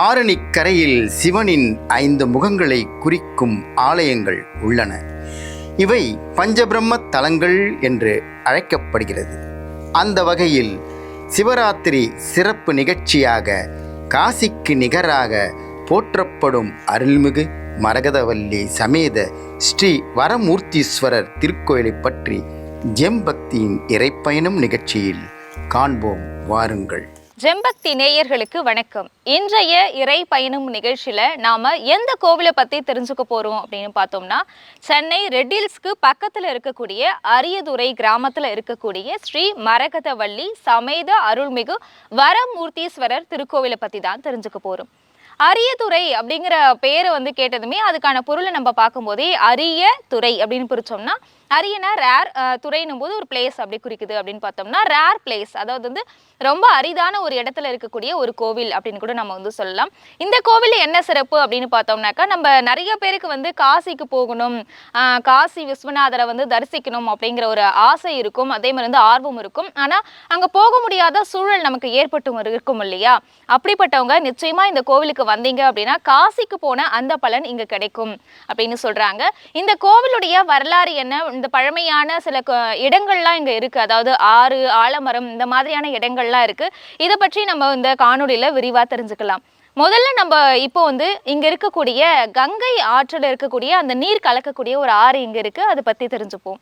ஆரணிக்கரையில் சிவனின் 5 முகங்களை குறிக்கும் ஆலயங்கள் உள்ளன. இவை பஞ்சபிரம்ம தலங்கள் என்று அழைக்கப்படுகிறது. அந்த வகையில் சிவராத்திரி சிறப்பு நிகழ்ச்சியாக காசிக்கு நிகராக போற்றப்படும் அருள்மிகு மரகதவல்லி சமேத ஸ்ரீ வரமூர்த்தீஸ்வரர் திருக்கோயிலை பற்றி ஜெம்பக்தியின் இறைப்பயணம் நிகழ்ச்சியில் காண்போம், வாருங்கள். ஜெம்பக்தி நேயர்களுக்கு வணக்கம். இன்றைய இறை பயணம் நிகழ்ச்சியில நாம எந்த கோவிலை பத்தி தெரிஞ்சுக்க போறோம் அப்படின்னு பார்த்தோம்னா, சென்னை ரெட்டில்ஸ்க்கு பக்கத்துல இருக்கக்கூடிய அரியதுரை கிராமத்துல இருக்கக்கூடிய ஸ்ரீ மரகதவல்லி சமேத அருள்மிகு வரமூர்த்தீஸ்வரர் திருக்கோவிலை பத்தி தான் தெரிஞ்சுக்க போறோம். அரியதுரை அப்படிங்கிற பேரை கேட்டதுமே அதுக்கான பொருளை நம்ம பார்க்கும்போதே அரிய துறை அப்படின்னு பிரிச்சோம்னா, அரியனா ரேர், துறைனும் போது ஒரு பிளேஸ் அப்படி குறிக்குது. அப்படின்னு பார்த்தோம்னா ரேர் பிளேஸ், அதாவது ரொம்ப அரிதான ஒரு இடத்துல இருக்கக்கூடிய ஒரு கோவில் அப்படின்னு கூட நம்ம சொல்லலாம். இந்த கோவில் என்ன சிறப்பு அப்படின்னு பார்த்தோம்னாக்கா, நம்ம நிறைய பேருக்கு காசிக்கு போகணும், காசி விஸ்வநாதரை தரிசிக்கணும் அப்படிங்கிற ஒரு ஆசை இருக்கும், அதே மாதிரி ஆர்வம் இருக்கும். ஆனா அங்க போக முடியாத சூழல் நமக்கு ஏற்பட்டு இருக்கும் இல்லையா? அப்படிப்பட்டவங்க நிச்சயமா இந்த கோவிலுக்கு வந்தீங்க அப்படின்னா காசிக்கு போன அந்த பலன் இங்க கிடைக்கும் அப்படின்னு சொல்றாங்க. இந்த கோவிலுடைய வரலாறு என்ன, இந்த பழமையான சில இடங்கள்லாம் இங்க இருக்கு, அதாவது ஆறு, ஆலமரம், இந்த மாதிரியான இடங்கள்லாம் இருக்கு. இதை பற்றி நம்ம இந்த காணொலியில விரிவா தெரிஞ்சுக்கலாம். முதல்ல நம்ம இப்போ இங்க இருக்கக்கூடிய கங்கை ஆற்றில் இருக்கக்கூடிய அந்த நீர் கலக்கக்கூடிய ஒரு ஆறு இங்க இருக்கு, அதை பத்தி தெரிஞ்சுப்போம்.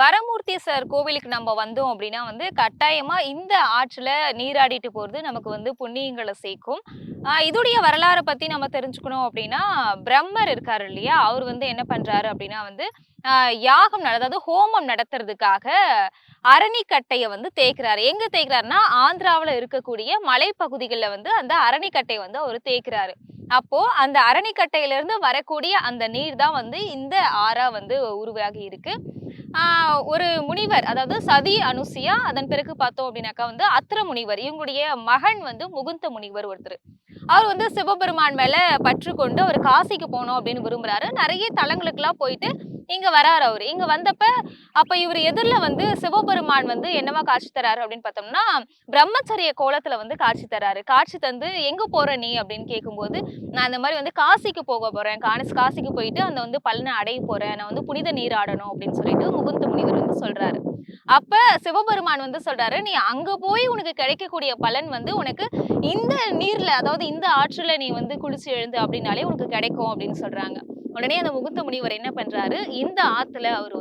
வரமூர்த்தீஸ்வரர் கோவிலுக்கு நம்ம வந்தோம் அப்படின்னா கட்டாயமா இந்த ஆற்றுல நீராடிட்டு போறது நமக்கு புண்ணியங்களை சேர்க்கும். இதோடைய வரலாறை பத்தி நம்ம தெரிஞ்சுக்கணும் அப்படின்னா, பிரம்மர் இருக்காரு இல்லையா, அவர் என்ன பண்றாரு அப்படின்னா யாகம், அதாவது ஹோமம் நடத்துறதுக்காக அரணிக்கட்டைய தேய்க்கிறாரு. எங்க தேய்க்கிறாருன்னா, ஆந்திராவில் இருக்கக்கூடிய மலைப்பகுதிகளில் அந்த அரணிக்கட்டையை அவர் தேய்க்கிறாரு. அப்போ அந்த அரணிக்கட்டையில இருந்து வரக்கூடிய அந்த நீர் தான் இந்த ஆறா உருவாகி இருக்கு. ஒரு முனிவர், அதாவது சதி அனுசியா, அதன் பிறகு பார்த்தோம் அப்படின்னாக்கா அத்திர முனிவர், இவங்களுடைய மகன் முகுந்த முனிவர் ஒருத்தர். அவர் சிவபெருமான் மேல பற்று கொண்டு அவர் காசிக்கு போனோம் அப்படின்னு விரும்புறாரு. நிறைய தலங்களுக்கு எல்லாம் போயிட்டு இங்க வராரு. அவரு இங்க வந்தப்ப அப்ப இவர் எதிரில சிவபெருமான் என்னவா காட்சி தராரு அப்படின்னு பார்த்தோம்னா, பிரம்மச்சரிய கோலத்துல காட்சி தராரு. காட்சி தந்து, எங்க போற நீ அப்படின்னு கேட்கும்போது, நான் இந்த மாதிரி காசிக்கு போக போறேன், காசிக்கு போயிட்டு அந்த பலனை அடைய போறேன், நான் புனித நீராடணும் அப்படின்னு சொல்லிட்டு முகுந்த முனிவர் சொல்றாரு. அப்ப சிவபெருமான் சொல்றாரு, நீ அங்க போய் உனக்கு கிடைக்கக்கூடிய பலன் உனக்கு இந்த நீர்ல, அதாவது இந்த ஆற்றுல நீ குளிச்சு எழுந்து அப்படின்னாலே உனக்கு கிடைக்கும் அப்படின்னு சொல்றாங்க. உடனே அந்த முகுந்த முனிவர் என்ன பண்றாரு, இந்த ஆத்துல அவர்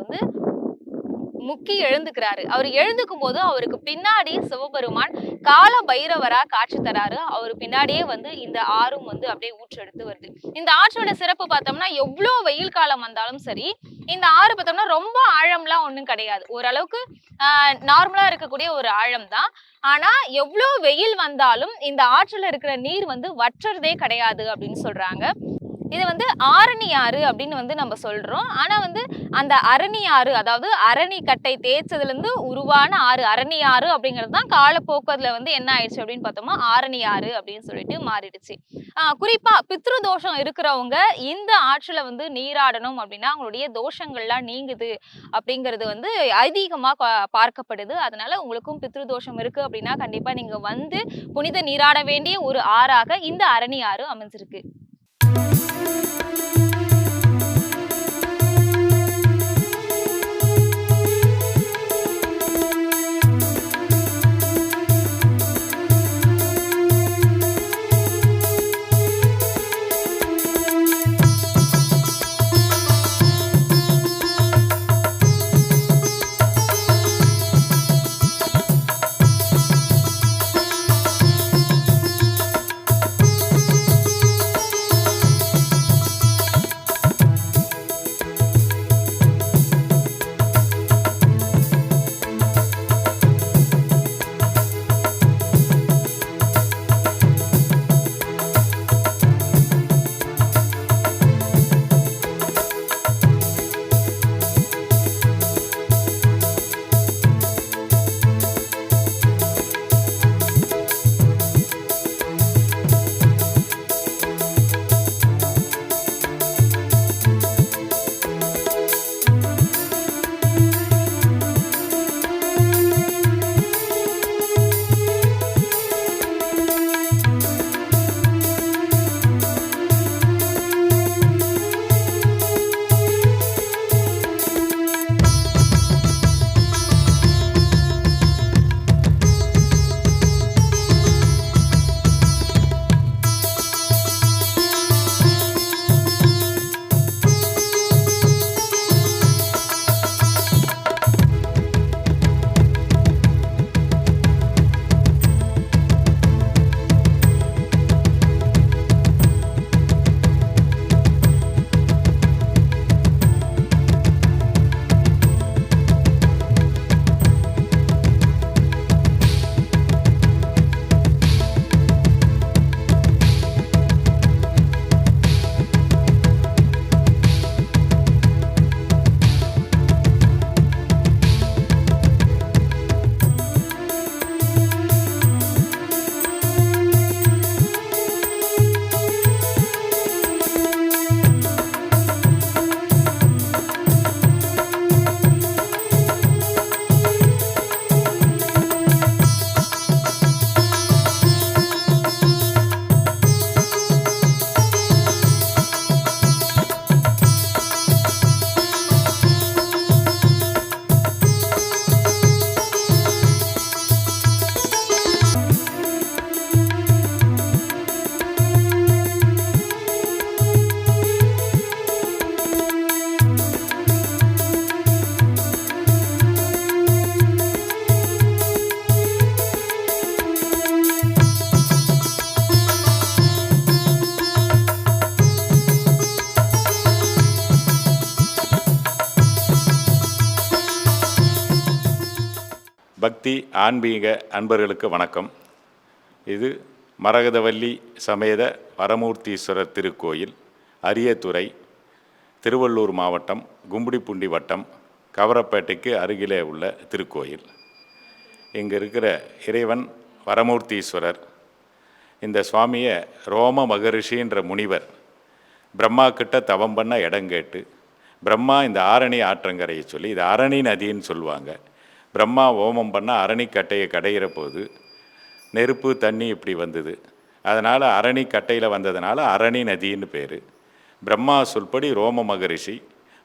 முக்கி எழுந்துக்கிறாரு. அவர் எழுந்துக்கும் போது அவருக்கு பின்னாடி சிவபெருமான் கால பைரவரா காட்சி தராரு. அவரு பின்னாடியே இந்த ஆறும் அப்படியே ஊற்றெடுத்து வருது. இந்த ஆற்றோட சிறப்பு பார்த்தோம்னா, எவ்வளவு வெயில் காலம் வந்தாலும் சரி, இந்த ஆறு பார்த்தோம்னா ரொம்ப ஆழம்லாம் ஒண்ணும் கிடையாது, ஓரளவுக்கு நார்மலா இருக்கக்கூடிய ஒரு ஆழம் தான். ஆனா எவ்வளவு வெயில் வந்தாலும் இந்த ஆற்றுல இருக்கிற நீர் வற்றறதே கிடையாது அப்படின்னு சொல்றாங்க. இது ஆரணி ஆறு அப்படின்னு நம்ம சொல்றோம். ஆனா அந்த அரணி ஆறு, அதாவது அரணிக்கட்டை தேய்ச்சதுல இருந்து உருவான ஆறு, அரணி ஆறு அப்படிங்கிறது தான் காலப்போக்குல என்ன ஆயிடுச்சு அப்படின்னு பார்த்தோம்னா ஆரணி ஆறு அப்படின்னு சொல்லிட்டு மாறிடுச்சு. குறிப்பா பித்ரு தோஷம் இருக்கிறவங்க இந்த ஆற்றுல நீராடணும் அப்படின்னா அவங்களுடைய தோஷங்கள்லாம் நீங்குது அப்படிங்கிறது ஐதீகமா பார்க்கப்படுது. அதனால உங்களுக்கும் பித்ரு தோஷம் இருக்கு அப்படின்னா கண்டிப்பா நீங்க புனித நீராட வேண்டிய ஒரு ஆறாக இந்த அரணி ஆறு அமைஞ்சிருக்கு. பக்தி ஆன்மீக அன்பர்களுக்கு வணக்கம். இது மரகதவல்லி சமேத வரமூர்த்தீஸ்வரர் திருக்கோயில், அரியத்துறை, திருவள்ளூர் மாவட்டம், கும்படிப்பூண்டி வட்டம், கவரப்பேட்டைக்கு அருகிலே உள்ள திருக்கோயில். இங்கே இருக்கிற இறைவன் வரமூர்த்தீஸ்வரர். இந்த சுவாமியை ரோம மகரிஷின்ற முனிவர் பிரம்மா கிட்ட தவம் பண்ண இடம் கேட்டு, பிரம்மா இந்த ஆரணி ஆற்றங்கரையை சொல்லி, இது அரணி நதின்னு சொல்லுவாங்க. பிரம்மா ஹோமம் பண்ண அரணிக்கட்டையை கடையிற போது நெருப்பு தண்ணி இப்படி வந்தது. அதனால் அரணிக்கட்டையில் வந்ததுனால அரணி நதின்னு பேர். பிரம்மா சொல்படி ரோம மகரிஷி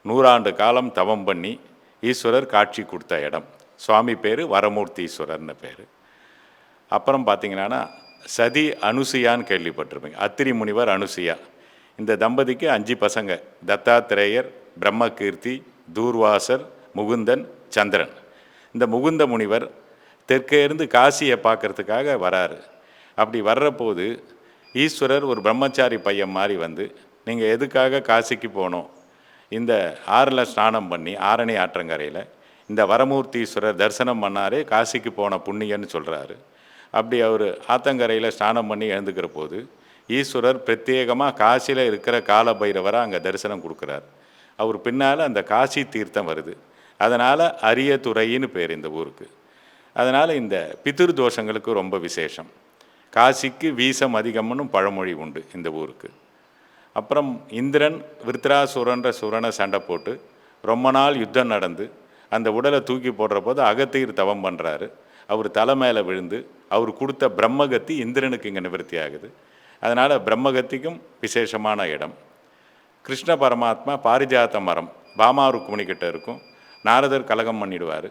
100 ஆண்டு காலம் தவம் பண்ணி ஈஸ்வரர் காட்சி கொடுத்த இடம். சுவாமி பேர் வரமூர்த்தீஸ்வரர்னு பேர். அப்புறம் பார்த்திங்கன்னா சதி அனுசுயான்னு கேள்விப்பட்டிருப்பீங்க. அத்திரி முனிவர் அனுசுயா. இந்த தம்பதிக்கு 5 பசங்க. தத்தாத்திரேயர், பிரம்மகீர்த்தி, தூர்வாசர், முகுந்தன், சந்திரன். இந்த முகுந்த முனிவர் தெற்கே இருந்து காசியை பார்க்கறதுக்காக வராரு. அப்படி வர்றபோது ஈஸ்வரர் ஒரு பிரம்மச்சாரி பையன் மாதிரி வந்து, நீங்கள் எதுக்காக காசிக்கு போனோம்? இந்த ஆறில் ஸ்நானம் பண்ணி ஆரணி ஆற்றங்கரையில் இந்த வரமூர்த்தீஸ்வரர் தரிசனம் பண்ணாரே காசிக்கு போன புண்ணியன்னு சொல்கிறாரு. அப்படி அவர் ஆத்தங்கரையில் ஸ்நானம் பண்ணி எழுந்துக்கிற போது ஈஸ்வரர் பிரத்யேகமாக காசியில் இருக்கிற கால பைரவரை அங்கே தரிசனம் கொடுக்குறார். அவர் பின்னால் அந்த காசி தீர்த்தம் வருது. அதனால் அரியத்துறைன்னு பேர் இந்த ஊருக்கு. அதனால் இந்த பிதிரு தோஷங்களுக்கு ரொம்ப விசேஷம். காசிக்கு வீசம் அதிகம்னு பழமொழி உண்டு இந்த ஊருக்கு. அப்புறம் இந்திரன் விருத்ராசுரன்ற சுரனை சண்டை போட்டு ரொம்ப நாள் யுத்தம் நடந்து அந்த உடலை தூக்கி போடுற போது அகத்தீர் தவம் பண்ணுறாரு. அவர் தலை மேலே விழுந்து அவர் கொடுத்த பிரம்மகத்தி இந்திரனுக்கு இங்கே நிவர்த்தி ஆகுது. அதனால் பிரம்மகத்திக்கும் விசேஷமான இடம். கிருஷ்ண பரமாத்மா பாரிஜாத்த மரம் பாமாருக்குமணிக்கிட்ட இருக்கும். நாரதர் கலகம் பண்ணிடுவார்.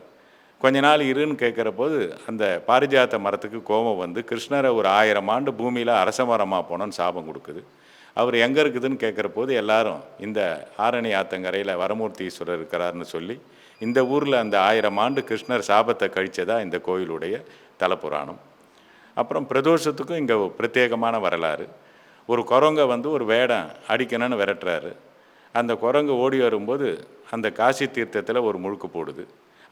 கொஞ்ச நாள் இருன்னு கேட்குற போது அந்த பாரிஜாத்த மரத்துக்கு கோபம் வந்து கிருஷ்ணரை ஒரு 1000 ஆண்டு பூமியில் அரச மரமாக போனோன்னு சாபம் கொடுக்குது. அவர் எங்கே இருக்குதுன்னு கேட்குற போது எல்லாரும் இந்த ஆரணி ஆத்தங்கரையில் வரமூர்த்தீஸ்வரர் இருக்கிறாருன்னு சொல்லி இந்த ஊரில் அந்த 1000 ஆண்டு கிருஷ்ணர் சாபத்தை கழித்ததா இந்த கோயிலுடைய தலப்புராணம். அப்புறம் பிரதோஷத்துக்கும் இங்கே பிரத்யேகமான வரலாறு. ஒரு குரங்கை வந்து ஒரு வேடம் அடிக்கணும்னு விரட்டுறாரு. அந்த குரங்கு ஓடி வரும்போது அந்த காசி தீர்த்தத்தில் ஒரு முழுக்கு போடுது.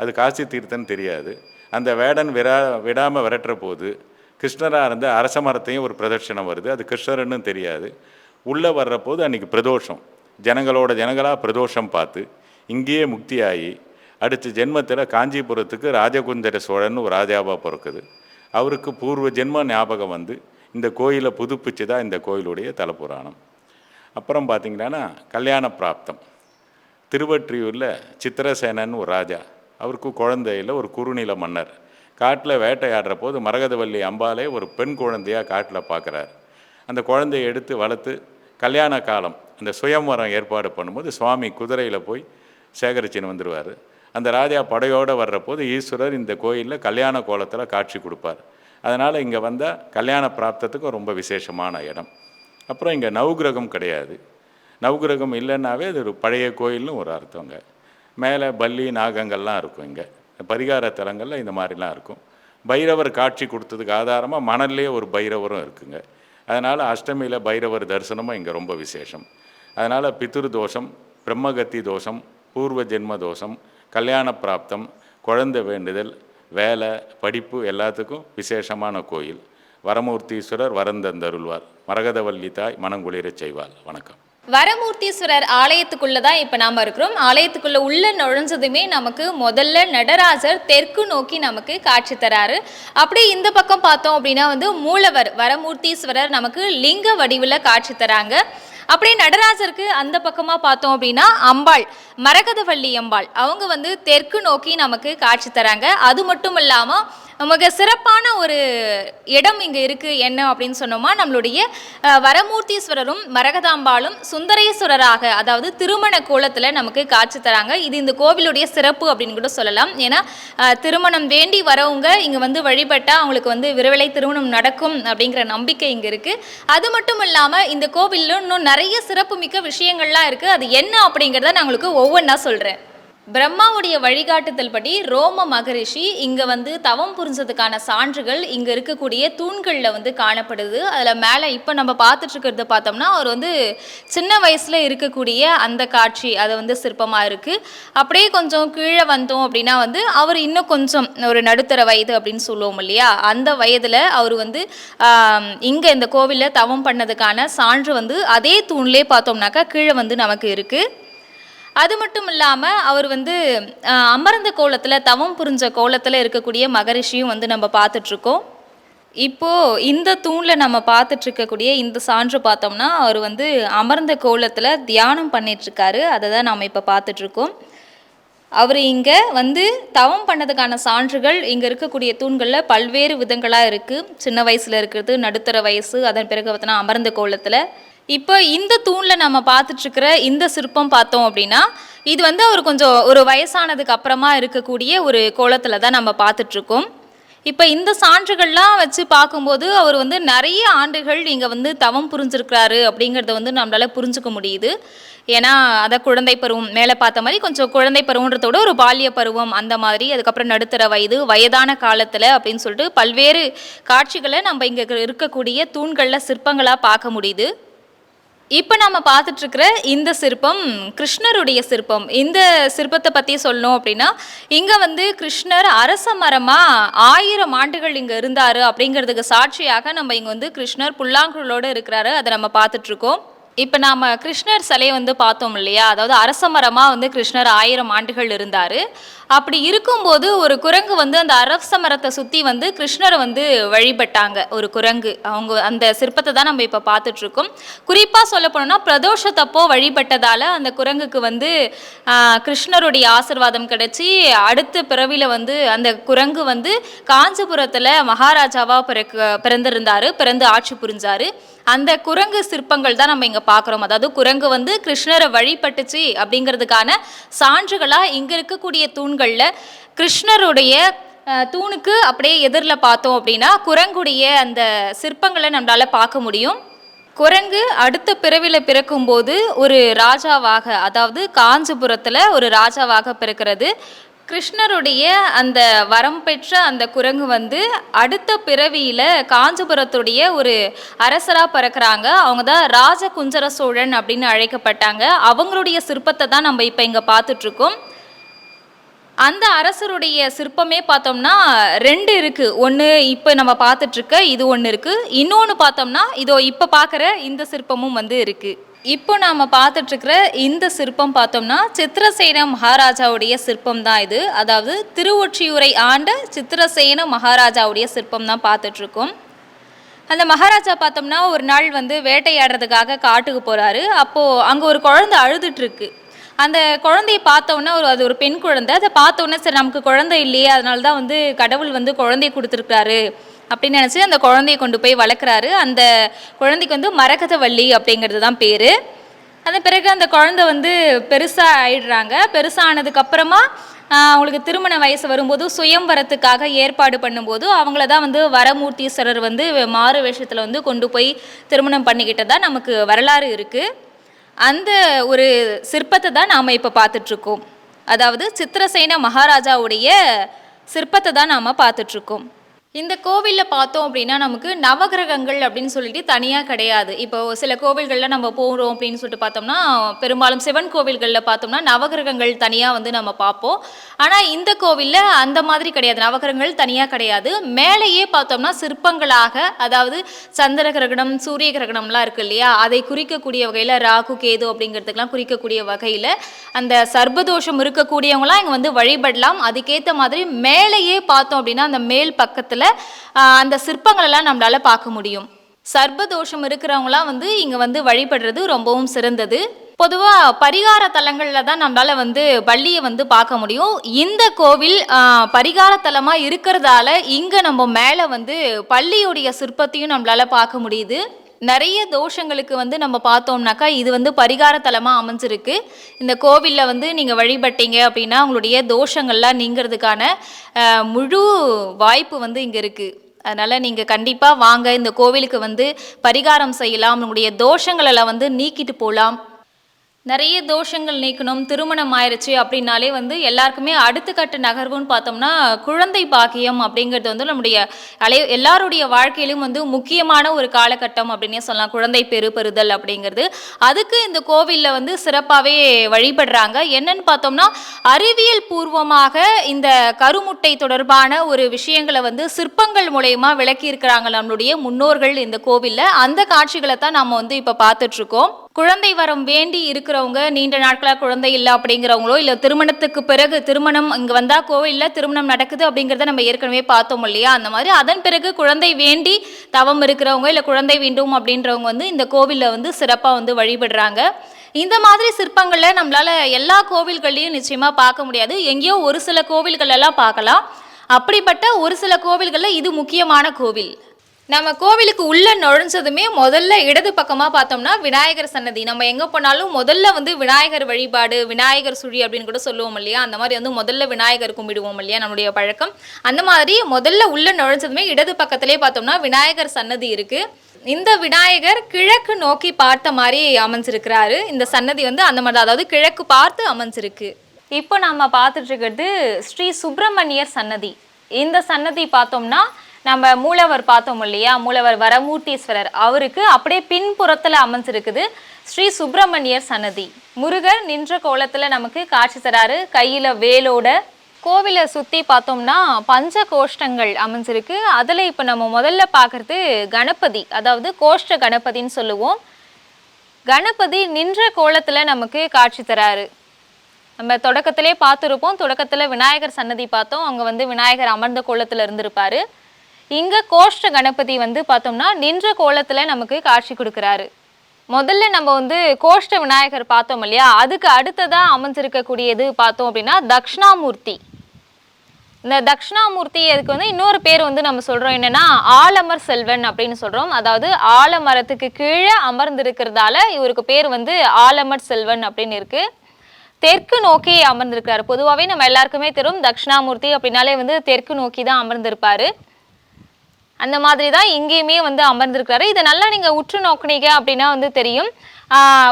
அது காசி தீர்த்தம்னு தெரியாது. அந்த வேடன் விடாமல் விரட்டுற போது கிருஷ்ணராக இருந்த அரச மரத்தையும் ஒரு பிரதட்சணம் வருது. அது கிருஷ்ணர்னு தெரியாது. உள்ளே வர்ற போது அன்றைக்கி பிரதோஷம். ஜனங்களாக பிரதோஷம் பார்த்து இங்கேயே முக்தியாகி அடுத்த ஜென்மத்தில் காஞ்சிபுரத்துக்கு ராஜகுந்தர சோழன் ஒரு ராஜாவாக பிறக்குது. அவருக்கு பூர்வ ஜென்ம ஞாபகம் வந்து இந்த கோயிலை புதுப்பிச்சு தான் இந்த கோயிலுடைய தலப்புராணம். அப்புறம் பார்த்திங்கன்னா கல்யாண பிராப்தம். திருவற்றியூரில் சித்திரசேனன் ஒரு ராஜா. அவருக்கு குழந்தையில் ஒரு குறுநில மன்னர். காட்டில் வேட்டையாடுற போது மரகதவல்லி அம்பாலே ஒரு பெண் குழந்தையாக காட்டில் பார்க்குறாரு. அந்த குழந்தையை எடுத்து வளர்த்து கல்யாண காலம் அந்த சுயம்வரம் ஏற்பாடு பண்ணும்போது சுவாமி குதிரையில் போய் சேகரிச்சின்னு வந்துடுவார். அந்த ராஜா படையோடு வர்ற போது ஈஸ்வரர் இந்த கோயிலில் கல்யாண கோலத்தில் காட்சி கொடுப்பார். அதனால் இங்கே வந்தால் கல்யாண பிராப்தத்துக்கு ரொம்ப விசேஷமான இடம். அப்புறம் இங்கே நவகிரகம் கிடையாது. நவகிரகம் இல்லைன்னாவே அது ஒரு பழைய கோயில்னு ஒரு அர்த்தங்க. மேலே பல்லி நாகங்கள்லாம் இருக்கும். இங்கே பரிகார தலங்களில் இந்த மாதிரிலாம் இருக்கும். பைரவர் காட்சி கொடுத்ததுக்கு ஆதாரமாக மணல்லே ஒரு பைரவரும் இருக்குங்க. அதனால் அஷ்டமியில் பைரவர் தரிசனமும் இங்கே ரொம்ப விசேஷம். அதனால் பித்ரு தோஷம், பிரம்மகத்தி தோஷம், பூர்வ ஜென்ம தோஷம், கல்யாண பிராப்தம், குழந்தை வேண்டுதல், வேலை, படிப்பு எல்லாத்துக்கும் விசேஷமான கோயில். வரமூர்த்தீஸ்வரர் வரந்தந்தருள்வார். மரகதவல்லி தாய் மனங்குளிரச் செய்வாள். வணக்கம். வரமூர்த்தீஸ்வரர் ஆலயத்துக்குள்ள தான் இப்போ நாம் இருக்கிறோம். ஆலயத்துக்குள்ள உள்ள நுழைஞ்சதுமே நமக்கு முதல்ல நடராஜர் தெற்கு நோக்கி நமக்கு காட்சி தராரு. அப்படி இந்த பக்கம் பார்த்தோம் அப்படின்னா வந்து மூலவர் வரமூர்த்தீஸ்வரர் நமக்கு லிங்க வடிவில் காட்சி தராங்க. அப்படியே நடராஜருக்கு அந்த பக்கமாக பார்த்தோம் அப்படின்னா அம்பாள் மரகதவல்லி அம்பாள் அவங்க வந்து தெற்கு நோக்கி நமக்கு காட்சி தராங்க. அது மட்டும் இல்லாமல் நமக்கு சிறப்பான ஒரு இடம் இங்கே இருக்குது. என்ன அப்படின்னு சொன்னோமா, நம்மளுடைய வரமூர்த்தீஸ்வரரும் மரகதாம்பாளும் சுந்தரேஸ்வரராக அதாவது திருமண கோலத்தில் நமக்கு காட்சி தராங்க. இது இந்த கோவிலுடைய சிறப்பு அப்படின்னு கூட சொல்லலாம். ஏன்னா திருமணம் வேண்டி வரவங்க இங்கே வந்து வழிபட்டால் அவங்களுக்கு வந்து விரைவிலை திருமணம் நடக்கும் அப்படிங்கிற நம்பிக்கை இங்கே இருக்குது. அது மட்டும் இல்லாமல் இந்த கோவிலில் இன்னும் நிறைய சிறப்பு மிக்க விஷயங்கள்லாம் இருக்குது. அது என்ன அப்படிங்கிறத நான் உங்களுக்கு ஒவ்வொன்றா சொல்கிறேன். பிரம்மாவுடைய வழிகாட்டுதல் படி ரோம மகரிஷி இங்கே வந்து தவம் புரிஞ்சதுக்கான சான்றுகள் இங்கே இருக்கக்கூடிய தூண்களில் வந்து காணப்படுது. அதில் மேலே இப்போ நம்ம பார்த்துட்டு இருக்கிறத பார்த்தோம்னா அவர் வந்து சின்ன வயசில் இருக்கக்கூடிய அந்த காட்சி அது வந்து சிற்பமாக இருக்குது. அப்படியே கொஞ்சம் கீழே வந்தோம் அப்படின்னா வந்து அவர் இன்னும் கொஞ்சம் ஒரு நடுத்தர வயது அப்படின்னு சொல்லுவோம் இல்லையா, அந்த வயதில் அவர் வந்து இங்கே இந்த கோவிலில் தவம் பண்ணதுக்கான சான்று வந்து அதே தூண்லேயே பார்த்தோம்னாக்கா கீழே வந்து நமக்கு இருக்குது. அது மட்டும் இல்லாமல் அவர் வந்து அமர்ந்த கோலத்தில் தவம் புரிஞ்ச கோலத்தில் இருக்கக்கூடிய மகரிஷியும் வந்து நம்ம பார்த்துட்ருக்கோம். இப்போது இந்த தூணில் நம்ம பார்த்துட்ருக்கக்கூடிய இந்த சான்று பார்த்தோம்னா அவர் வந்து அமர்ந்த கோலத்தில் தியானம் பண்ணிகிட்ருக்காரு. அதை தான் நாம் இப்போ பார்த்துட்ருக்கோம். அவர் இங்கே வந்து தவம் பண்ணதுக்கான சான்றுகள் இங்கே இருக்கக்கூடிய தூண்களில் பல்வேறு விதங்களாக இருக்குது. சின்ன வயசில் இருக்கிறது, நடுத்தர வயசு, அதன் பிறகு பார்த்தோன்னா அமர்ந்த கோலத்தில். இப்போ இந்த தூணில் நம்ம பார்த்துட்ருக்கிற இந்த சிற்பம் பார்த்தோம் அப்படின்னா இது வந்து அவர் கொஞ்சம் ஒரு வயசானதுக்கு அப்புறமா இருக்கக்கூடிய ஒரு கோலத்தில் தான் நம்ம பார்த்துட்ருக்கோம். இப்போ இந்த சான்றுகள்லாம் வச்சு பார்க்கும்போது அவர் வந்து நிறைய ஆண்டுகள் இங்கே வந்து தவம் புரிஞ்சிருக்கிறாரு அப்படிங்கிறத வந்து நம்மளால் புரிஞ்சுக்க முடியுது. ஏன்னா அதை குழந்தை பருவம் மேலே பார்த்த மாதிரி கொஞ்சம் குழந்தை பருவன்றதோட ஒரு பால்ய பருவம் அந்த மாதிரி, அதுக்கப்புறம் நடுத்தர வயது, வயதான காலத்தில் அப்படின்னு சொல்லிட்டு பல்வேறு காட்சிகளை நம்ம இங்கே இருக்கக்கூடிய தூண்களில் சிற்பங்களாக பார்க்க முடியுது. இப்போ நம்ம பார்த்துட்ருக்கிற இந்த சிற்பம் கிருஷ்ணருடைய சிற்பம். இந்த சிற்பத்தை பற்றி சொல்லணும் அப்படின்னா இங்கே வந்து கிருஷ்ணர் அரச மரமாக 1000 ஆண்டுகள் இங்கே இருந்தார் அப்படிங்கிறதுக்கு சாட்சியாக நம்ம இங்கே வந்து கிருஷ்ணர் புல்லாங்குழலோடு இருக்கிறாரு, அதை நம்ம பார்த்துட்ருக்கோம். இப்போ நாம் கிருஷ்ணர் சிலையை வந்து பார்த்தோம் இல்லையா, அதாவது அரச மரமாக வந்து கிருஷ்ணர் 1000 ஆண்டுகள் இருந்தார். அப்படி இருக்கும்போது ஒரு குரங்கு வந்து அந்த அரச மரத்தை சுற்றி வந்து கிருஷ்ணரை வந்து வழிபட்டாங்க. ஒரு குரங்கு, அவங்க அந்த சிற்பத்தை தான் நம்ம இப்போ பார்த்துட்ருக்கோம். குறிப்பாக சொல்ல போனோம்னா பிரதோஷத்தப்போ வழிபட்டதால் அந்த குரங்குக்கு வந்து கிருஷ்ணருடைய ஆசிர்வாதம் கிடைச்சி அடுத்த பிறவியில் வந்து அந்த குரங்கு வந்து காஞ்சிபுரத்தில் மகாராஜாவாக பிறந்து ஆட்சி புரிஞ்சார். அந்த குரங்கு சிற்பங்கள் தான் நம்ம இங்கே பார்க்குறோம். அதாவது குரங்கு வந்து கிருஷ்ணரை வழிபட்டுச்சு அப்படிங்கிறதுக்கான சான்றுகளாக இங்கே இருக்கக்கூடிய தூண்களில் கிருஷ்ணருடைய தூணுக்கு அப்படியே எதிரில் பார்த்தோம் அப்படின்னா குரங்குடைய அந்த சிற்பங்களை நம்மளால் பார்க்க முடியும். குரங்கு அடுத்த பிறவியில் பிறக்கும்போது ஒரு ராஜாவாக, அதாவது காஞ்சிபுரத்தில் ஒரு ராஜாவாக பிறக்கிறது. கிருஷ்ணருடைய அந்த வரம் பெற்ற அந்த குரங்கு வந்து அடுத்த பிறவியில் காஞ்சிபுரத்துடைய ஒரு அரசராக பிறக்கிறாங்க. அவங்க தான் ராஜகுஞ்சர சோழன் அப்படின்னு அழைக்கப்பட்டாங்க. அவங்களுடைய சிற்பத்தை தான் நம்ம இப்போ இங்கே பார்த்துட்ருக்கோம். அந்த அரசருடைய சிற்பமே பார்த்தோம்னா 2 இருக்குது. ஒன்று இப்போ நம்ம பார்த்துட்ருக்க இது ஒன்று இருக்குது, இன்னொன்று பார்த்தோம்னா இதோ இப்போ பார்க்குற இந்த சிற்பமும் வந்து இருக்குது. இப்போ நாம் பார்த்துட்ருக்கிற இந்த சிற்பம் பார்த்தோம்னா சித்திரசேன மகாராஜாவுடைய சிற்பம் தான் இது. அதாவது திருவொற்றியூரை ஆண்ட சித்திரசேன மகாராஜாவுடைய சிற்பம் தான் பார்த்துட்ருக்கோம். அந்த மகாராஜா பார்த்தோம்னா ஒரு நாள் வந்து வேட்டையாடுறதுக்காக காட்டுக்கு போகிறாரு. அப்போது அங்கே ஒரு குழந்தை அழுதுட்டுருக்கு. அந்த குழந்தைய பார்த்தோன்னே அது ஒரு பெண் குழந்தை. அதை பார்த்தோன்னே சரி நமக்கு குழந்தை இல்லையே, அதனால தான் வந்து கடவுள் வந்து குழந்தைய கொடுத்துருக்காரு அப்படின்னு நினச்சி அந்த குழந்தைய கொண்டு போய் வளர்க்குறாரு. அந்த குழந்தைக்கு வந்து மரகதவள்ளி அப்படிங்கிறது தான் பேர். அந்த பிறகு அந்த குழந்தை வந்து பெருசாக ஆயிடுறாங்க. பெருசாக ஆனதுக்கப்புறமா அவங்களுக்கு திருமண வயசு வரும்போது சுயம்வரத்துக்காக ஏற்பாடு பண்ணும்போது அவங்கள தான் வந்து வரமூர்த்தீஸ்வரர் வந்து மாறு வேஷத்தில் வந்து கொண்டு போய் திருமணம் பண்ணிக்கிட்டதா நமக்கு வரலாறு இருக்குது. அந்த ஒரு சிற்பத்தை தான் நாம் இப்போ பார்த்துட்ருக்கோம். அதாவது சித்திரசேன மகாராஜாவுடைய சிற்பத்தை தான் நாம் பார்த்துட்ருக்கோம். இந்த கோவிலில் பார்த்தோம் அப்படின்னா நமக்கு நவகிரகங்கள் அப்படின்னு சொல்லிட்டு தனியாக கிடையாது. இப்போ சில கோவில்களில் நம்ம போகிறோம் அப்படின்னு சொல்லிட்டு பார்த்தோம்னா பெரும்பாலும் சிவன் கோவில்களில் பார்த்தோம்னா நவகிரகங்கள் தனியாக வந்து நம்ம பார்ப்போம். ஆனால் இந்த கோவிலில் அந்த மாதிரி கிடையாது, நவகிரகங்கள் தனியாக கிடையாது. மேலேயே பார்த்தோம்னா சிற்பங்களாக, அதாவது சந்திர கிரகணம் சூரிய கிரகணம்லாம் இருக்குது இல்லையா, அதை குறிக்கக்கூடிய வகையில் ராகு கேது அப்படிங்கிறதுக்கெலாம் குறிக்கக்கூடிய வகையில் அந்த சர்பதோஷம் இருக்கக்கூடியவங்களாம் இங்கே வந்து வழிபடலாம். அதுக்கேற்ற மாதிரி மேலேயே பார்த்தோம் அப்படின்னா அந்த மேல் பக்கத்தில் அந்த சிற்பங்கள் எல்லாம் நம்மளால பார்க்க முடியும். சர்பதோஷம் இருக்கிறவங்களாம் வந்து இங்க வந்து வழிபடுறது ரொம்பவும் சிறந்தது. பொதுவாக பரிகார தலங்களில் தான் நம்மளால வந்து பள்ளியை வந்து பார்க்க முடியும். இந்த கோவில் பரிகார தலமாக இருக்கிறதால இங்கே நம்ம மேலே வந்து பள்ளியுடைய சிற்பத்தையும் நம்மளால பார்க்க முடியுது. நிறைய தோஷங்களுக்கு வந்து நம்ம பார்த்தோம்னாக்கா இது வந்து பரிகார தலமாக அமைஞ்சிருக்கு. இந்த கோவிலில் வந்து நீங்கள் வழிபட்டீங்க அப்படின்னா உங்களுடைய தோஷங்கள்லாம் நீங்கிறதுக்கான முழு வாய்ப்பு வந்து இங்கே இருக்குது. அதனால் நீங்கள் கண்டிப்பாக வாங்க, இந்த கோவிலுக்கு வந்து பரிகாரம் செய்யலாம், உங்களுடைய தோஷங்களெல்லாம் வந்து நீக்கிட்டு போகலாம். நிறைய தோஷங்கள் நீக்கணும், திருமணம் ஆயிருச்சு அப்படின்னாலே வந்து எல்லாருக்குமே அடுத்த கட்ட நகர்வுன்னு பார்த்தோம்னா குழந்தை பாக்கியம் அப்படிங்கிறது வந்து நம்முடைய எல்லாருடைய வாழ்க்கையிலும் வந்து முக்கியமான ஒரு காலகட்டம் அப்படின்னே சொல்லலாம். குழந்தை பெறுதல் அப்படிங்கிறது அதுக்கு இந்த கோவிலில் வந்து சிறப்பாகவே வழிபடுறாங்க. என்னன்னு பார்த்தோம்னா அறிவியல் பூர்வமாக இந்த கருமுட்டை தொடர்பான ஒரு விஷயங்களை வந்து சிற்பங்கள் மூலயமா விளக்கி இருக்கிறாங்க நம்மளுடைய முன்னோர்கள் இந்த கோவிலில். அந்த காட்சிகளை தான் நம்ம வந்து இப்போ பார்த்துட்டு இருக்கோம். குழந்தை வரம் வேண்டி இருக்கிறவங்க, நீண்ட நாட்களாக குழந்தை இல்லை அப்படிங்கிறவங்களோ, இல்லை திருமணத்துக்கு பிறகு திருமணம் இங்கே வந்தால் கோவிலில் திருமணம் நடக்குது அப்படிங்கிறத நம்ம ஏற்கனவே பார்த்தோம் இல்லையா, அந்த மாதிரி அதன் பிறகு குழந்தை வேண்டி தவம் இருக்கிறவங்க, இல்லை குழந்தை வேண்டும் அப்படின்றவங்க வந்து இந்த கோவிலில் வந்து சிறப்பாக வந்து வழிபடுறாங்க. இந்த மாதிரி சிற்பங்களை நம்மளால் எல்லா கோவில்கள்லையும் நிச்சயமாக பார்க்க முடியாது. எங்கேயோ ஒரு சில கோவில்கள் எல்லாம் பார்க்கலாம். அப்படிப்பட்ட ஒரு சில கோவில்களில் இது முக்கியமான கோவில். நம்ம கோவிலுக்கு உள்ள நுழைஞ்சதுமே முதல்ல இடது பக்கமாக பார்த்தோம்னா விநாயகர் சன்னதி. நம்ம எங்கே போனாலும் முதல்ல வந்து விநாயகர் வழிபாடு, விநாயகர் சுழி அப்படின்னு கூட சொல்லுவோம் இல்லையா, அந்த மாதிரி வந்து முதல்ல விநாயகர் கும்பிடுவோம் இல்லையா நம்மளுடைய பழக்கம். அந்த மாதிரி முதல்ல உள்ள நுழைஞ்சதுமே இடது பக்கத்திலே பார்த்தோம்னா விநாயகர் சன்னதி இருக்குது. இந்த விநாயகர் கிழக்கு நோக்கி பார்த்த மாதிரி அமைஞ்சிருக்கிறாரு. இந்த சன்னதி வந்து அந்த மாதிரி, அதாவது கிழக்கு பார்த்து அமைஞ்சிருக்கு. இப்போ நம்ம பார்த்துட்டு இருக்கிறது ஸ்ரீ சுப்பிரமணியர் சன்னதி. இந்த சன்னதி பார்த்தோம்னா நம்ம மூலவர் பார்த்தோம் இல்லையா, மூலவர் வரமூர்த்தீஸ்வரர், அவருக்கு அப்படியே பின்புறத்தில் அமைஞ்சிருக்குது ஸ்ரீ சுப்பிரமணியர் சன்னதி. முருகர் நின்ற கோலத்தில் நமக்கு காட்சி தராரு, கையில் வேலோட. கோவிலை சுற்றி பார்த்தோம்னா பஞ்ச கோஷ்டங்கள் அமைஞ்சிருக்கு. அதில் இப்போ நம்ம முதல்ல பார்க்குறது கணபதி, அதாவது கோஷ்ட கணபதின்னு சொல்லுவோம். கணபதி நின்ற கோலத்தில் நமக்கு காட்சி தராரு. நம்ம தொடக்கத்திலே பார்த்துருப்போம். தொடக்கத்தில் விநாயகர் சன்னதி பார்த்தோம், அங்கே வந்து விநாயகர் அமர்ந்த கோலத்தில் இருந்திருப்பாரு. இங்கே கோஷ்ட கணபதி வந்து பார்த்தோம்னா நின்ற கோலத்தில் நமக்கு காட்சி கொடுக்குறாரு. முதல்ல நம்ம வந்து கோஷ்ட விநாயகர் பார்த்தோம் இல்லையா, அதுக்கு அடுத்ததாக அமைஞ்சிருக்கக்கூடியது பார்த்தோம் அப்படின்னா தக்ஷணாமூர்த்தி. இந்த தக்ஷணாமூர்த்தி அதுக்கு வந்து இன்னொரு பேர் வந்து நம்ம சொல்கிறோம், என்னென்னா ஆலமர் செல்வன் அப்படின்னு சொல்கிறோம். அதாவது ஆலமரத்துக்கு கீழே அமர்ந்திருக்கிறதால இவருக்கு பேர் வந்து ஆலமர் செல்வன் அப்படின்னு இருக்குது. தெற்கு நோக்கி அமர்ந்திருக்கிறார். பொதுவாகவே நம்ம எல்லாருக்குமே தெரியும் தக்ஷணாமூர்த்தி அப்படின்னாலே வந்து தெற்கு நோக்கி தான் அமர்ந்திருப்பார். அந்த மாதிரி தான் இங்கேயுமே வந்து அமர்ந்திருக்கிறாரு. இதை நல்லா நீங்கள் உற்று நோக்குனீங்க அப்படின்னா வந்து தெரியும்.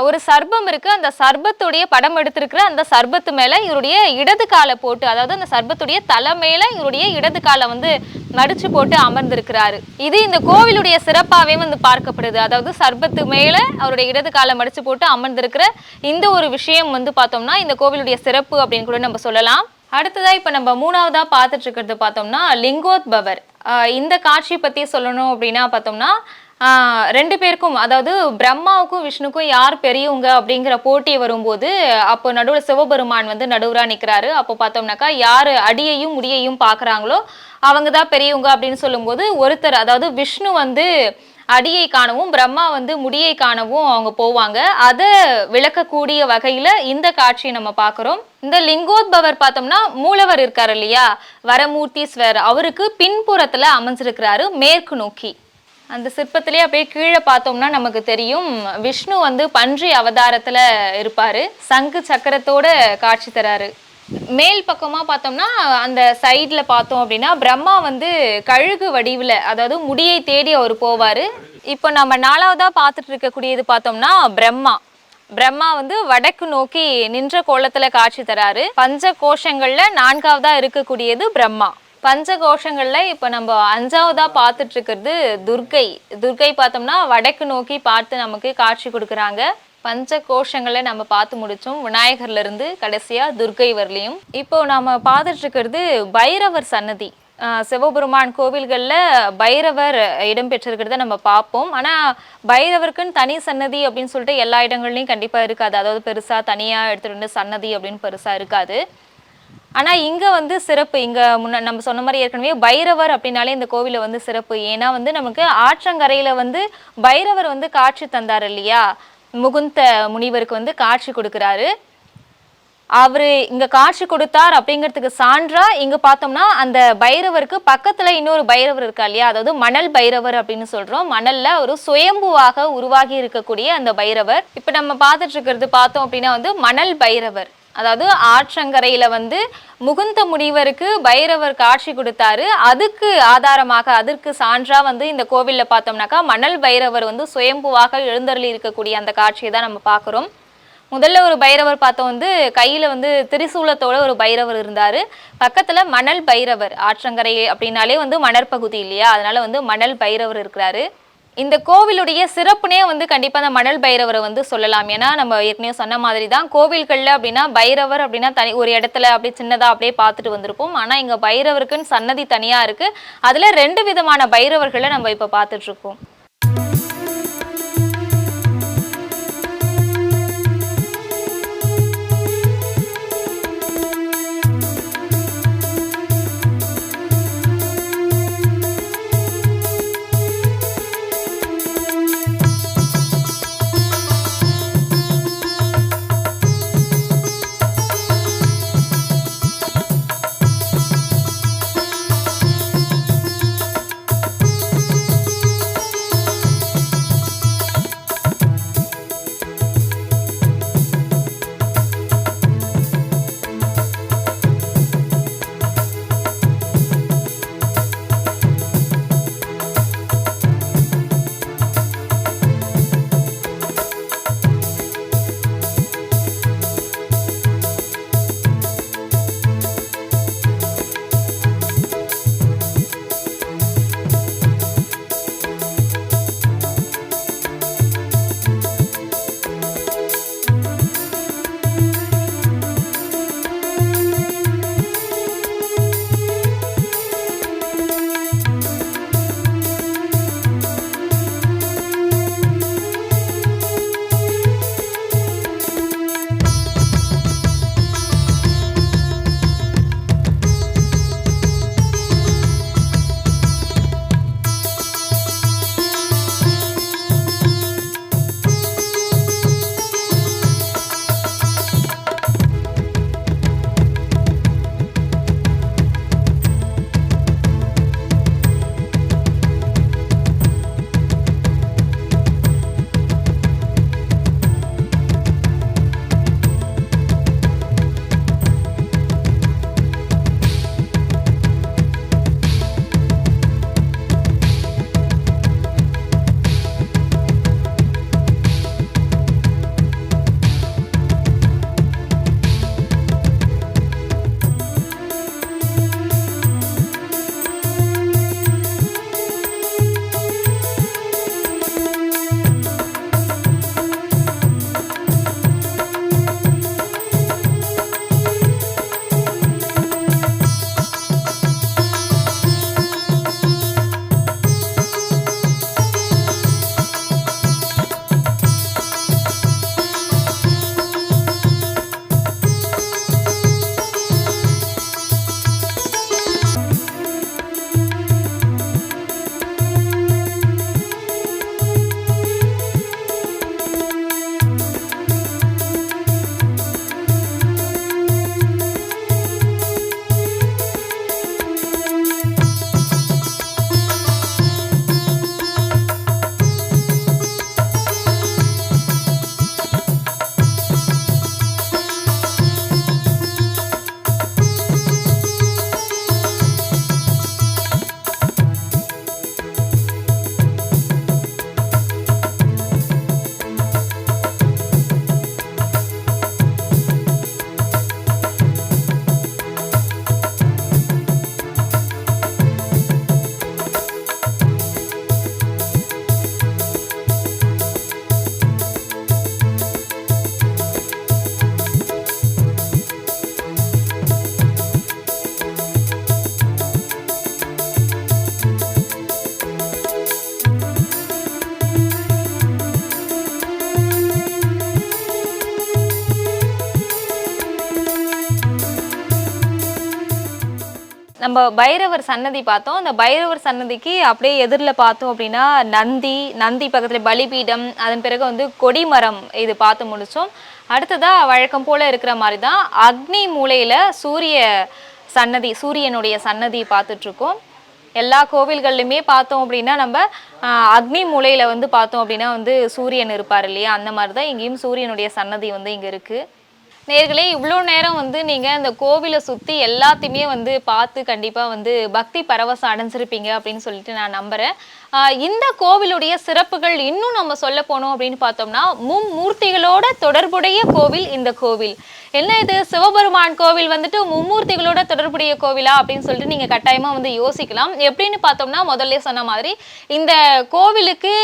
ஒரு சர்பம் இருக்குது, அந்த சர்பத்துடைய படம் எடுத்திருக்கிற அந்த சர்பத்து மேலே இவருடைய இடது காலை போட்டு, அதாவது அந்த சர்பத்துடைய தலை மேலே இவருடைய இடது காலை வந்து மடிச்சு போட்டு அமர்ந்திருக்கிறாரு. இது இந்த கோவிலுடைய சிறப்பாகவே வந்து பார்க்கப்படுது. அதாவது சர்பத்து மேலே அவருடைய இடது காலை மடிச்சு போட்டு அமர்ந்திருக்கிற இந்த ஒரு விஷயம் வந்து பார்த்தோம்னா இந்த கோவிலுடைய சிறப்பு அப்படின்னு கூட நம்ம சொல்லலாம். அடுத்ததாக இப்போ நம்ம மூணாவதாக பார்த்துட்டு இருக்கிறது பார்த்தோம்னா லிங்கோத்பவர். இந்த காட்சி பற்றி சொல்லணும் அப்படின்னா பார்த்தோம்னா ரெண்டு பேருக்கும், அதாவது பிரம்மாவுக்கும் விஷ்ணுக்கும் யார் பெரியவங்க அப்படிங்கிற போட்டி வரும்போது அப்போ நடுவில் சிவபெருமான் வந்து நடுவராக நிற்கிறாரு. அப்போ பார்த்தோம்னாக்கா யார் அடியையும் முடியையும் பார்க்குறாங்களோ அவங்க தான் பெரியவங்க அப்படின்னு சொல்லும்போது ஒருத்தர், அதாவது விஷ்ணு வந்து அடியை காணவும் பிரம்மா வந்து முடியை காணவும் அவங்க போவாங்க. அதை விளக்கக்கூடிய வகையில் இந்த காட்சியை நம்ம பார்க்குறோம். இந்த லிங்கோத்பவர் பார்த்தோம்னா மூலவர் இருக்கார் இல்லையா, வரமூர்த்தீஸ்வரர், அவருக்கு பின்புறத்தில் அமைஞ்சிருக்கிறாரு மேற்கு நோக்கி. அந்த சிற்பத்திலே அப்படியே கீழே பார்த்தோம்னா நமக்கு தெரியும் விஷ்ணு வந்து பன்றி அவதாரத்தில் இருப்பார், சங்கு சக்கரத்தோட காட்சி தராரு. மேல் பக்கமாக பார்த்தோம்னா அந்த சைடில் பார்த்தோம் அப்படின்னா பிரம்மா வந்து கழுகு வடிவில், அதாவது முடியை தேடி அவர் போவார். இப்போ நம்ம நாலாவதாக பார்த்துட்டு இருக்கக்கூடியது பார்த்தோம்னா பிரம்மா வந்து வடக்கு நோக்கி நின்ற கோலத்தில் காட்சி தராரு. பஞ்ச கோஷங்களில் நான்காவதாக இருக்கக்கூடியது பிரம்மா. பஞ்ச கோஷங்களில் இப்போ நம்ம அஞ்சாவதாக பார்த்துட்டு இருக்கிறது துர்க்கை பார்த்தோம்னா வடக்கு நோக்கி பார்த்து நமக்கு காட்சி கொடுக்குறாங்க. பஞ்ச கோஷங்களை நம்ம பார்த்து முடித்தோம், விநாயகர்லேருந்து கடைசியாக துர்க்கை வரலையும். இப்போ நம்ம பார்த்துட்டு இருக்கிறது பைரவர் சன்னதி. சிவபெருமான் கோவில்களில் பைரவர் இடம்பெற்றிருக்கிறத நம்ம பார்ப்போம். ஆனால் பைரவருக்குன்னு தனி சன்னதி அப்படின்னு சொல்லிட்டு எல்லா இடங்கள்லையும் கண்டிப்பாக இருக்காது. அதாவது பெருசாக தனியாக எடுத்துகிட்டு வந்து சன்னதி அப்படின்னு பெருசாக இருக்காது. ஆனால் இங்கே வந்து சிறப்பு, இங்கே நம்ம சொன்ன மாதிரி ஏற்கனவே பைரவர் அப்படின்னாலே இந்த கோவிலில் வந்து சிறப்பு. ஏன்னா வந்து நமக்கு ஆற்றங்கரையில் வந்து பைரவர் வந்து காட்சி தந்தார் இல்லையா, முகுந்த முனிவருக்கு வந்து காட்சி கொடுக்குறாரு. அவர் இங்கே காட்சி கொடுத்தார் அப்படிங்கிறதுக்கு சான்றா இங்கே பார்த்தோம்னா அந்த பைரவருக்கு பக்கத்தில் இன்னொரு பைரவர் இருக்கா இல்லையா, அதாவது மணல் பைரவர் அப்படின்னு சொல்கிறோம். மணலில் ஒரு சுயம்புவாக உருவாகி இருக்கக்கூடிய அந்த பைரவர். இப்போ நம்ம பார்த்துட்டு இருக்கிறது பார்த்தோம் அப்படின்னா வந்து மணல் பைரவர், அதாவது ஆற்றங்கரையில் வந்து முகுந்த முனிவருக்கு பைரவர் காட்சி கொடுத்தாரு. அதுக்கு ஆதாரமாக, அதற்கு சான்றா வந்து இந்த கோவிலில் பார்த்தோம்னாக்கா மணல் பைரவர் வந்து சுயம்புவாக எழுந்தருளி இருக்கக்கூடிய அந்த காட்சியை தான் நம்ம பார்க்குறோம். முதல்ல ஒரு பைரவர் பார்த்தோம் வந்து கையில வந்து திரிசூலத்தோட ஒரு பைரவர் இருந்தாரு. பக்கத்துல மணல் பைரவர், ஆற்றங்கரை அப்படின்னாலே வந்து மணற்பகுதி இல்லையா, அதனால வந்து மணல் பைரவர் இருக்கிறாரு. இந்த கோவிலுடைய சிறப்புனே வந்து கண்டிப்பா அந்த மணல் பைரவரை வந்து சொல்லலாம். ஏன்னா நம்ம ஏற்கனவே சொன்ன மாதிரி தான் கோவில்கள்ல அப்படின்னா பைரவர் அப்படின்னா தனி ஒரு இடத்துல அப்படியே சின்னதா அப்படியே பார்த்துட்டு வந்திருப்போம். ஆனா இங்க பைரவருக்குன்னு சன்னதி தனியா இருக்கு. அதுல 2 விதமான பைரவர்களை நம்ம இப்ப பார்த்துட்டு இருக்கோம். நம்ம பைரவர் சன்னதி பார்த்தோம். அந்த பைரவர் சன்னதிக்கு அப்படியே எதிரில் பார்த்தோம் அப்படின்னா நந்தி பக்கத்தில் பலிபீடம், அதன் பிறகு வந்து கொடிமரம் இது பார்த்து முடித்தோம். அடுத்ததாக வழக்கம் போல் இருக்கிற மாதிரி தான் அக்னி மூலையில் சூரியனுடைய சன்னதி பார்த்துட்ருக்கோம். எல்லா கோவில்கள்லையுமே பார்த்தோம் அப்படின்னா நம்ம அக்னி மூலையில் வந்து பார்த்தோம் அப்படின்னா வந்து சூரியன் இருப்பார் இல்லையா, அந்த மாதிரி தான் இங்கேயும் சூரியனுடைய சன்னதி வந்து இங்கே இருக்குது. நேர்களே, இவ்வளோ நேரம் வந்து நீங்கள் இந்த கோவிலை சுற்றி எல்லாத்தையுமே வந்து பார்த்து கண்டிப்பாக வந்து பக்தி பரவசம் அடைஞ்சிருப்பீங்க அப்படின்னு சொல்லிட்டு நான் நம்புகிறேன். இந்த கோவிலுடைய சிறப்புகள் இன்னும் நம்ம சொல்ல போனோம் அப்படின்னு பார்த்தோம்னா, மும்மூர்த்திகளோட தொடர்புடைய கோவில் இந்த கோவில். என்ன இது சிவபெருமான் கோவில் வந்துட்டு மும்மூர்த்திகளோட தொடர்புடைய கோவிலா அப்படின்னு சொல்லிட்டு நீங்க கட்டாயமா வந்து யோசிக்கலாம். எப்படின்னு பார்த்தோம்னா, முதல்ல சொன்ன மாதிரி இந்த கோவிலுக்கு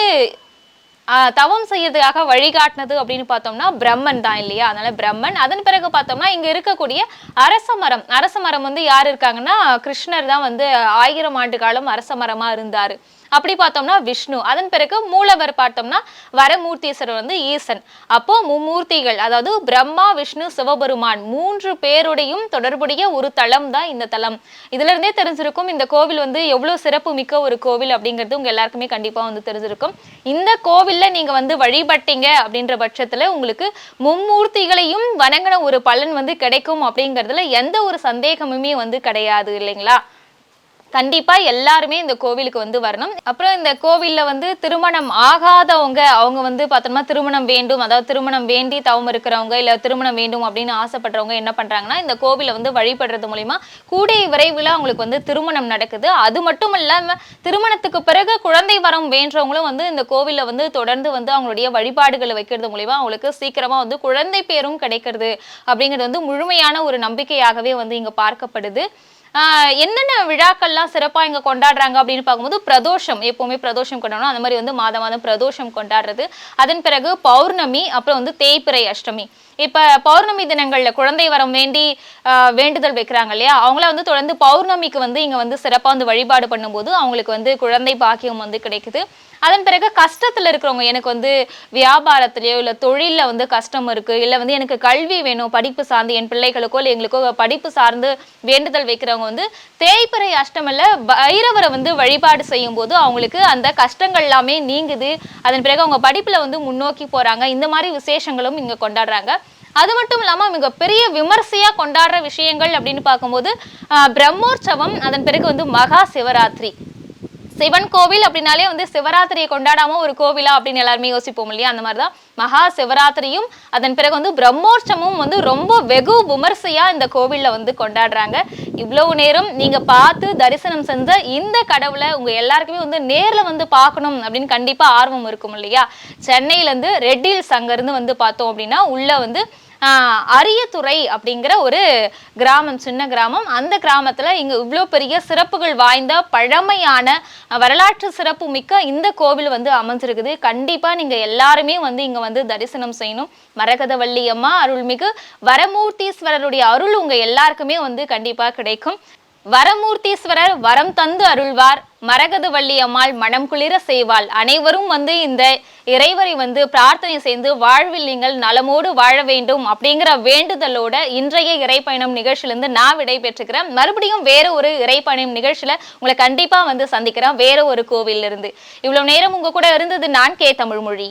தவம் செய்யறதுக்காக வழிகாட்டினது அப்படின்னு பார்த்தோம்னா பிரம்மன் தான் இல்லையா? அதனால பிரம்மன். அதன் பிறகு பார்த்தோம்னா இங்க இருக்கக்கூடிய அரச மரம் வந்து யார் இருக்காங்கன்னா, கிருஷ்ணர் தான் வந்து 1000 ஆண்டு காலம் அரச மரமா இருந்தாரு. அப்படி பார்த்தோம்னா விஷ்ணு. அதன் பிறகு மூலவர் பார்த்தோம்னா வரமூர்த்தீஸ்வரர் வந்து ஈசன். அப்போ மும்மூர்த்திகள், அதாவது பிரம்மா, விஷ்ணு, சிவபெருமான் 3 பேருடையும் தொடர்புடைய ஒரு தலம் தான் இந்த தலம். இதுல இருந்தே தெரிஞ்சிருக்கும் இந்த கோவில் வந்து எவ்வளவு சிறப்பு மிக்க ஒரு கோவில் அப்படிங்கிறது உங்க எல்லாருக்குமே கண்டிப்பா வந்து தெரிஞ்சிருக்கும். இந்த கோவில்ல நீங்க வந்து வழிபட்டீங்க அப்படின்ற பட்சத்துல உங்களுக்கு மும்மூர்த்திகளையும் வணங்கின ஒரு பலன் வந்து கிடைக்கும் அப்படிங்கிறதுல எந்த ஒரு சந்தேகமுமே வந்து கிடையாது இல்லைங்களா? கண்டிப்பா எல்லாருமே இந்த கோவிலுக்கு வந்து வரணும். அப்புறம் இந்த கோவில்ல வந்து திருமணம் ஆகாதவங்க, அவங்க வந்து பார்த்தோம்னா திருமணம் வேண்டும், அதாவது திருமணம் வேண்டி தவம் இருக்கிறவங்க, இல்ல திருமணம் வேண்டும் அப்படின்னு ஆசைப்படுறவங்க என்ன பண்றாங்கன்னா, இந்த கோவிலை வந்து வழிபடுறது மூலியமா கூடிய விரைவில் அவங்களுக்கு வந்து திருமணம் நடக்குது. அது மட்டும் இல்லாம திருமணத்துக்கு பிறகு குழந்தை வரம் வேண்டவங்களும் வந்து இந்த கோவில்ல வந்து தொடர்ந்து வந்து அவங்களுடைய வழிபாடுகளை வைக்கிறது மூலியமா அவங்களுக்கு சீக்கிரமா வந்து குழந்தை பேரும் கிடைக்கிறது அப்படிங்கிறது வந்து முழுமையான ஒரு நம்பிக்கையாகவே வந்து இங்க பார்க்கப்படுது. என்னென்ன விழாக்கள்லாம் சிறப்பா இங்க கொண்டாடுறாங்க அப்படின்னு பார்க்கும்போது, பிரதோஷம், எப்பவுமே பிரதோஷம் கொண்டாடணும். அந்த மாதிரி வந்து மாதம் பிரதோஷம் கொண்டாடுறது. அதன் பிறகு பௌர்ணமி, அப்புறம் வந்து தேய்பிறை அஷ்டமி. இப்ப பௌர்ணமி தினங்கள்ல குழந்தை வரம் வேண்டி வேண்டுதல் வைக்கிறாங்க இல்லையா, அவங்கள வந்து தொடர்ந்து பௌர்ணமிக்கு வந்து இங்க வந்து சிறப்பா வந்து வழிபாடு பண்ணும்போது அவங்களுக்கு வந்து குழந்தை பாக்கியம் வந்து கிடைக்குது. அதன் பிறகு கஷ்டத்துல இருக்கிறவங்க, எனக்கு வந்து வியாபாரத்திலயோ இல்ல தொழில வந்து கஷ்டம் இருக்கு, இல்ல வந்து எனக்கு கல்வி வேணும், படிப்பு சார்ந்து என் பிள்ளைகளுக்கோ இல்ல எங்களுக்கோ படிப்பு சார்ந்து வேண்டுதல் வைக்கிறவங்க வந்து தேய்பிறை அஷ்டமில பைரவரை வந்து வழிபாடு செய்யும் போது அவங்களுக்கு அந்த கஷ்டங்கள் எல்லாமே நீங்குது. அதன் பிறகு அவங்க படிப்புல வந்து முன்னோக்கி போறாங்க. இந்த மாதிரி விசேஷங்களும் இங்க கொண்டாடுறாங்க. அது மட்டும் இல்லாம மிக பெரிய விமர்சையா கொண்டாடுற விஷயங்கள் அப்படின்னு பார்க்கும்போது பிரம்மோற்சவம், அதன் பிறகு வந்து மகா சிவராத்திரி. சிவன் கோவில் அப்படின்னாலே வந்து சிவராத்திரியை கொண்டாடாம ஒரு கோவிலா அப்படின்னு எல்லாருமே யோசிப்போம் இல்லையா? அந்த மாதிரிதான் மகா சிவராத்திரியும் அதன் பிறகு வந்து பிரம்மோற்சவமும் வந்து ரொம்ப வெகு விமர்சையா இந்த கோவில்ல வந்து கொண்டாடுறாங்க. இவ்வளவு நேரம் நீங்க பார்த்து தரிசனம் செஞ்ச இந்த கடவுளை உங்க எல்லாருக்குமே வந்து நேர்ல வந்து பார்க்கணும் அப்படின்னு கண்டிப்பா ஆர்வம் இருக்கும் இல்லையா? சென்னையில இருந்து ரெட் ஹில்ஸ் அங்க இருந்து வந்து பார்த்தோம் அப்படின்னா உள்ள வந்து அரியத்துறை அப்படிங்கிற ஒரு கிராமம், சின்ன கிராமம். அந்த கிராமத்துல இங்க இவ்வளோ பெரிய சிறப்புகள் வாய்ந்த பழமையான வரலாற்று சிறப்பு மிக்க இந்த கோவில் வந்து அமைஞ்சிருக்குது. கண்டிப்பா நீங்க எல்லாருமே வந்து இங்க வந்து தரிசனம் செய்யணும். மரகதவள்ளி அம்மா அருள்மிகு வரமூர்த்தீஸ்வரருடைய அருள் உங்க எல்லாருக்குமே வந்து கண்டிப்பா கிடைக்கும். வரமூர்த்தீஸ்வரர் வரம் தந்து அருள்வார், மரகதவள்ளி அம்மாள் மனம் குளிர செய்வாள். அனைவரும் வந்து இந்த இறைவரை வந்து பிரார்த்தனை செய்து வாழ்வில் நீங்கள் நலமோடு வாழ வேண்டும் அப்படிங்கிற வேண்டுதலோட இன்றைய இறைப்பயணம் நிகழ்ச்சியிலிருந்து நான் விடை பெற்றுக்கிறேன். மறுபடியும் வேற ஒரு இறைப்பயணம் நிகழ்ச்சியில உங்களை கண்டிப்பா வந்து சந்திக்கிறேன், வேற ஒரு கோவில்ல இருந்து. இவ்வளவு நேரம் உங்க கூட இருந்தது நான் கே தமிழ்மொழி.